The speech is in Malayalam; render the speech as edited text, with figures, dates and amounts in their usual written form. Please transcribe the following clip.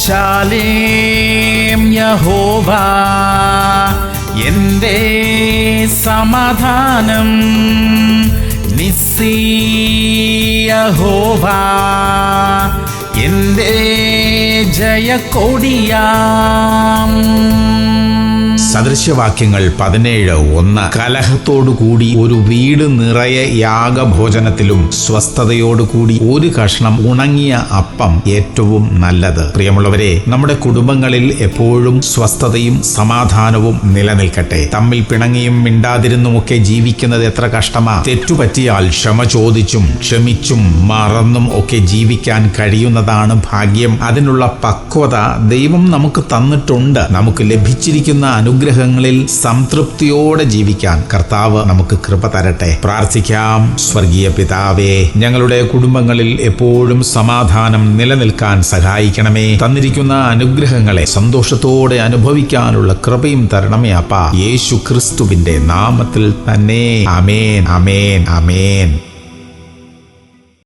ശാലേം യഹോവ എന്റെ സമാധാനം, നിസ്സി യഹോവ എന്റെ ജയക്കൊടിയാം. സദൃശ്യവാക്യങ്ങൾ 17:1. കലഹത്തോടുകൂടി ഒരു വീട് നിറയെ യാഗഭോജനത്തിലും സ്വസ്ഥതയോടുകൂടി ഒരു കഷ്ണം ഉണങ്ങിയ അപ്പം ഏറ്റവും നല്ലത്. പ്രിയമുള്ളവരെ, നമ്മുടെ കുടുംബങ്ങളിൽ എപ്പോഴും സ്വസ്ഥതയും സമാധാനവും നിലനിൽക്കട്ടെ. തമ്മിൽ പിണങ്ങിയും മിണ്ടാതിരുന്നുമൊക്കെ ജീവിക്കുന്നത് എത്ര കഷ്ടമാ. തെറ്റുപറ്റിയാൽ ക്ഷമ ചോദിച്ചും ക്ഷമിച്ചും മറന്നും ഒക്കെ ജീവിക്കാൻ കഴിയുന്നതാണ് ഭാഗ്യം. അതിനുള്ള പക്വത ദൈവം നമുക്ക് തന്നിട്ടുണ്ട്. നമുക്ക് ലഭിച്ചിരിക്കുന്ന അനുഗ്രഹങ്ങളിൽ സംതൃപ്തിയോടെ ജീവിക്കാൻ കർത്താവ് നമുക്ക് കൃപ തരട്ടെ. പ്രാർത്ഥിക്കാം. സ്വർഗീയ പിതാവേ, ഞങ്ങളുടെ കുടുംബങ്ങളിൽ എപ്പോഴും സമാധാനം നിലനിൽക്കാൻ സഹായിക്കണമേ. തന്നിരിക്കുന്ന അനുഗ്രഹങ്ങളെ സന്തോഷത്തോടെ അനുഭവിക്കാനുള്ള കൃപയും തരണമേ അപ്പാ. യേശു ക്രിസ്തുവിന്റെ നാമത്തിൽ തന്നെ. ആമേൻ, ആമേൻ, ആമേൻ.